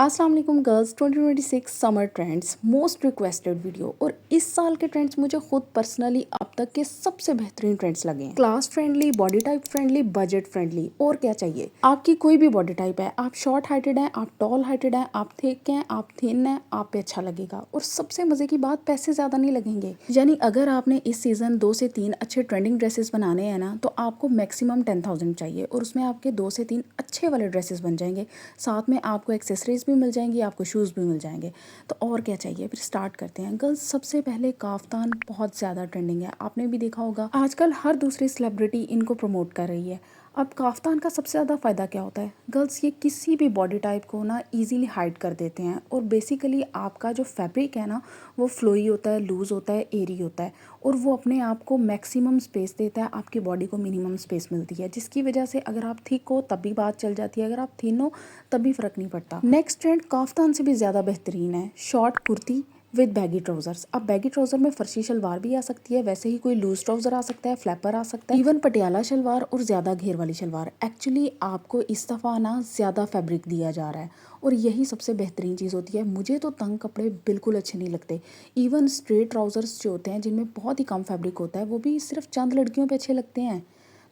अस्सलाम वालेकुम girls. 2026 summer trends most requested video. और इस साल के ट्रेंड्स मुझे खुद पर्सनली अब तक के सबसे बेहतरीन ट्रेंड्स लगे हैं। Class friendly, body type friendly, budget friendly. और क्या चाहिए, आपकी कोई भी बॉडी टाइप है, आप शॉर्ट हाइटेड हैं, आप टॉल हाइटेड हैं, आप थिक हैं, आप थिन हैं, आप पे अच्छा लगेगा। और सबसे मजे की बात, पैसे ज्यादा नहीं लगेंगे। यानी अगर आपने इस सीजन 2 से 3 अच्छे ट्रेंडिंग ड्रेसेस बनाने हैं ना, तो आपको मैक्सिमम 10,000 चाहिए और उसमें आपके 2 से 3 अच्छे वाले ड्रेसेस बन जाएंगे। साथ में आपको एक्सेसरीज भी मिल जाएंगी, आपको शूज़ भी मिल जाएंगे। तो और क्या चाहिए, फिर स्टार्ट करते हैं। गर्ल्स, सबसे पहले काफ्तान बहुत ज़्यादा ट्रेंडिंग है, आपने भी देखा होगा। आजकल हर दूसरी सेलिब्रिटी इनको प्रमोट कर रही है। अब काफ्तान का सबसे ज़्यादा फ़ायदा क्या होता है गर्ल्स, ये किसी भी बॉडी टाइप को ना इजीली हाइड कर देते हैं। और बेसिकली आपका जो फैब्रिक है ना, वो फ्लोई होता है, लूज़ होता है, एरी होता है। और वो अपने आप को मैक्सिमम स्पेस देता है, आपकी बॉडी को मिनिमम स्पेस मिलती है, जिसकी वजह से अगर आप थिक हो तब भी बात चल जाती है, अगर आप थिन हो तब भी फ़र्क नहीं पड़ता। नेक्स्ट ट्रेंड काफ्तान से भी ज़्यादा बेहतरीन है, short kurti with baggy trousers. अब बैगी ट्राउजर में फर्शी शलवार भी आ सकती है, वैसे ही कोई लूज ट्राउजर आ सकता है, फ्लैपर आ सकता है, इवन पटियाला शलवार और ज़्यादा घेर वाली शलवार। एक्चुअली आपको इस दफ़ा ना ज़्यादा फैब्रिक दिया जा रहा है और यही सबसे बेहतरीन चीज़ होती है। मुझे तो तंग कपड़े बिल्कुल अच्छे नहीं लगते। इवन स्ट्रेट ट्राउजर्स जो होते हैं, जिनमें बहुत ही कम फैब्रिक होता है, वो भी सिर्फ चंद लड़कियों पे अच्छे लगते हैं।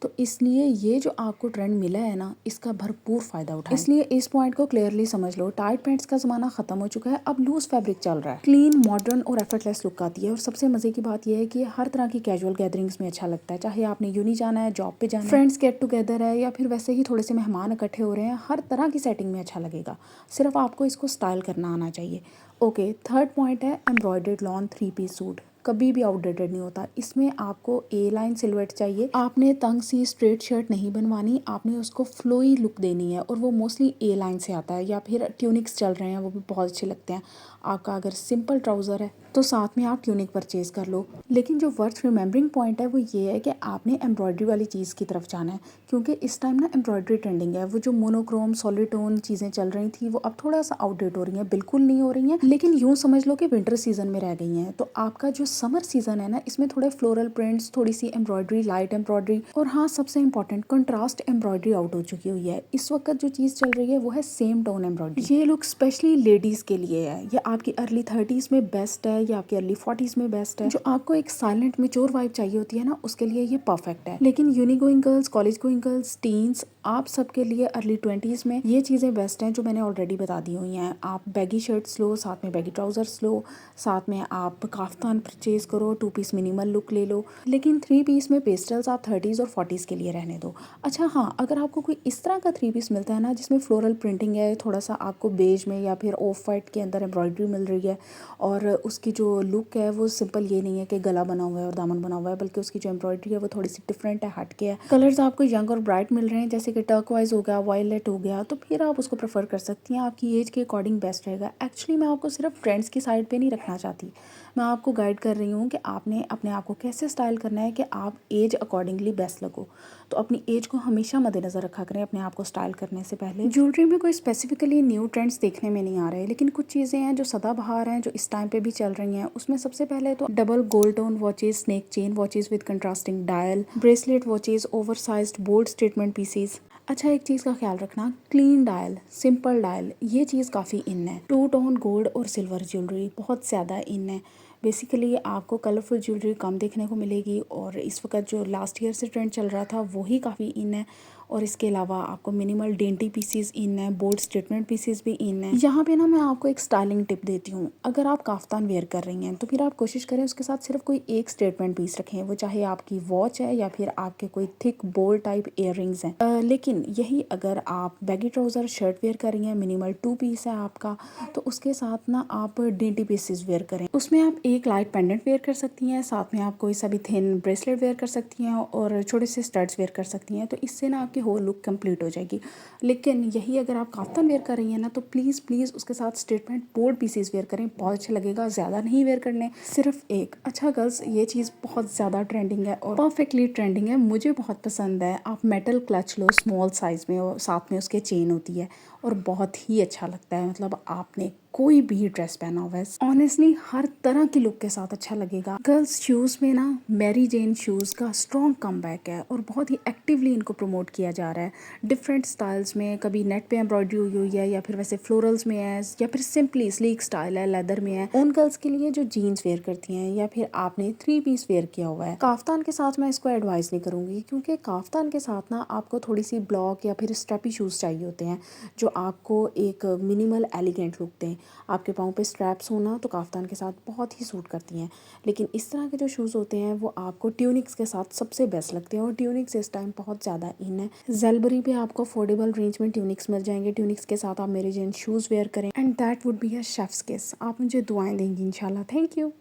तो इसलिए ये जो आपको ट्रेंड मिला है ना, इसका भरपूर फायदा उठाएं। इसलिए इस पॉइंट को क्लियरली समझ लो, टाइट पैंट्स का जमाना खत्म हो चुका है, अब लूज फैब्रिक चल रहा है। क्लीन, मॉडर्न और एफर्टलेस लुक आती है। और सबसे मजे की बात यह है कि हर तरह की कैजुअल गैदरिंग्स में अच्छा लगता है, चाहे आपने यूनी जाना है, जॉब पे जाना है, फ्रेंड्स गेट टुगेदर है, या फिर वैसे ही थोड़े से मेहमान इकट्ठे हो रहे हैं, हर तरह की सेटिंग में अच्छा लगेगा। सिर्फ आपको इसको स्टाइल करना आना चाहिए। ओके, थर्ड पॉइंट है एम्ब्रॉयडर्ड लॉन 3 पीस सूट। कभी भी आउटडेटेड नहीं होता। इसमें आपको ए लाइन सिलवेट चाहिए, आपने तंग सी स्ट्रेट शर्ट नहीं बनवानी, आपने उसको फ्लोई लुक देनी है। और वो मोस्टली ए लाइन से आता है, या फिर ट्यूनिक्स चल रहे हैं, वो भी बहुत अच्छे लगते हैं। आपका अगर सिंपल ट्राउज़र है तो साथ में आप ट्यूनिक परचेज कर लो। लेकिन जो वर्थ रिमेंबरिंग पॉइंट है वो ये है कि आपने एम्ब्रॉयडरी वाली चीज़ की तरफ जाना है, क्योंकि इस टाइम ना एम्ब्रॉयडरी ट्रेंडिंग है। वो जो मोनोक्रोम सॉलिटोन चीज़ें चल रही थी, वो अब थोड़ा सा आउटडेट हो रही हैं, बिल्कुल नहीं हो रही हैं, लेकिन यूँ समझ लो कि विंटर सीजन में रह गई हैं। तो आपका जो समर सीजन है ना, इसमें थोड़े फ्लोरल प्रिंट्स, थोड़ी सी एम्ब्रॉयडरी, लाइट एम्ब्रॉयडरी, और हाँ सबसे इंपॉर्टेंट कंट्रास्ट एम्ब्रॉयडरी आउट हो चुकी हुई है। इस वक्त जो चीज़ चल रही है वो है सेम टोन एम्ब्रॉयडरी। ये लुक स्पेशली लेडीज़ के लिए है। ये आपकी अर्ली 30s में बेस्ट है, या आपकी अर्ली 40s में बेस्ट है। जो आपको एक साइलेंट मेच्योर वाइब चाहिए होती है ना, उसके लिए ये परफेक्ट है। लेकिन uni going girls, college going girls, teens, आप सबके लिए अर्ली 20s में ये चीज़ें बेस्ट हैं, जो मैंने ऑलरेडी बता दी हुई हैं। आप बैगी शर्ट्स लो, साथ में बैगी ट्राउजर्स लो, साथ में आप काफ्तान परचेज करो, 2 पीस मिनिमल लुक ले लो। लेकिन 3 पीस में पेस्टल्स आप 30s और 40s के लिए रहने दो। अच्छा हाँ, अगर आपको कोई इस तरह का 3 पीस मिलता है ना, जिसमें फ्लोरल प्रिंटिंग है, थोड़ा सा आपको बेज में या फिर ऑफ वाइट के अंदर एम्ब्रॉयडरी मिल रही है, और उसकी जो लुक है वो सिंपल ये नहीं है कि गला बना हुआ है और दामन बना हुआ है, बल्कि उसकी जो एम्ब्रॉयडरी है वो थोड़ी सी डिफरेंट है, हट के है। कलर्स आपको यंग और ब्राइट मिल रहे हैं, जैसे कि टर्कवाइज हो गया, वायलेट हो गया, तो फिर आप उसको प्रेफर कर सकती हैं। आपकी एज के अकॉर्डिंग बेस्ट रहेगा। एक्चुअली मैं आपको सिर्फ ट्रेंड्स की साइड पे नहीं रखना चाहती, मैं आपको गाइड कर रही हूँ कि आपने अपने आप को कैसे स्टाइल करना है कि आप एज अकॉर्डिंगली बेस्ट लगो। तो अपनी एज को हमेशा मद्देनज़र रखा करें अपने आप को स्टाइल करने से पहले। ज्वेलरी में कोई स्पेसिफिकली न्यू ट्रेंड्स देखने में नहीं आ रहे, लेकिन कुछ चीज़ें हैं जो सदाबहार हैं, जो इस टाइम पे भी चल रही हैं। उसमें सबसे पहले तो double gold tone watches, snake chain watches with contrasting dial, bracelet watches, oversized bold statement pieces. अच्छा, एक चीज़ का ख्याल रखना, क्लीन डायल, सिंपल डायल, ये चीज़ काफ़ी इन है। 2 टोन गोल्ड और सिल्वर ज्वेलरी बहुत ज़्यादा इन है। बेसिकली आपको कलरफुल ज्वेलरी कम देखने को मिलेगी, और इस वक्त जो लास्ट ईयर से ट्रेंड चल रहा था वही काफ़ी इन है। और इसके अलावा आपको मिनिमल डेंटी पीसीज इन है, बोल्ड स्टेटमेंट पीसीज भी इन है। यहाँ पे ना मैं आपको एक स्टाइलिंग टिप देती हूँ। अगर आप काफ्तान वेयर कर रही हैं तो फिर आप कोशिश करें उसके साथ सिर्फ कोई एक स्टेटमेंट पीस रखें, वो चाहे आपकी वॉच है या फिर आपके कोई thick bold type earrings हैं। लेकिन यही अगर आप बैगी ट्राउज़र शर्ट वेयर कर रही हैं, मिनिमल 2 पीस है आपका, तो उसके साथ ना आप डेंटी पीसेस वेयर करें। उसमें आप एक लाइट पेंडेंट वेयर कर सकती हैं, साथ में आप कोई सा भी थिन ब्रेसलेट वेयर कर सकती हैं, और छोटे से स्टड्स वेयर कर सकती हैं। तो इससे ना आपकी होल लुक कंप्लीट हो जाएगी। लेकिन यही अगर आप काफ्तान वेयर कर रही हैं ना, तो प्लीज़ प्लीज़ उसके साथ स्टेटमेंट बोल्ड पीसेस वेयर करें, बहुत अच्छा लगेगा। ज़्यादा नहीं वेयर करने, सिर्फ एक। अच्छा गर्ल्स, ये चीज़ बहुत ज़्यादा ट्रेंडिंग है और परफेक्टली ट्रेंडिंग है, मुझे बहुत पसंद है। आप मेटल क्लच लो स्मॉल साइज़ में, और साथ में उसके चेन होती है, और बहुत ही अच्छा लगता है। मतलब आपने कोई भी ड्रेस पहना हुआ है, ऑनेस्टली हर तरह की लुक के साथ अच्छा लगेगा। गर्ल्स शूज़ में ना मैरी जेन शूज़ का स्ट्रॉन्ग कमबैक है और बहुत ही एक्टिवली इनको प्रमोट किया जा रहा है डिफरेंट स्टाइल्स में। कभी नेट पे एम्ब्रॉयडरी हुई है या फिर वैसे फ्लोरल्स में है या फिर सिंपली स्लीक स्टाइल है, लेदर में है। उन गर्ल्स के लिए जो जीन्स वेयर करती हैं या फिर आपने 3 पीस वेयर किया हुआ है, काफ्तान के साथ मैं इसको एडवाइस नहीं करूँगी, क्योंकि काफ्तान के साथ ना आपको थोड़ी सी ब्लॉक या फिर स्ट्रेपी शूज़ चाहिए होते हैं जो आपको एक मिनिमल एलिगेंट लुक दें। आपके पाँव पे स्ट्रैप्स होना तो काफ्तान के साथ बहुत ही सूट करती हैं। लेकिन इस तरह के जो शूज़ होते हैं वो आपको ट्यूनिक्स के साथ सबसे बेस्ट लगते हैं और ट्यूनिक्स इस टाइम बहुत ज़्यादा इन है। जेलबरी पे आपको अफोर्डेबल रेंज में ट्यूनिक्स मिल जाएंगे। ट्यूनिक्स के साथ आप मेरे जेन शूज़ वेयर करें and that would be a chefs किस। आप मुझे दुआएं देंगी इंशाल्लाह। Thank you.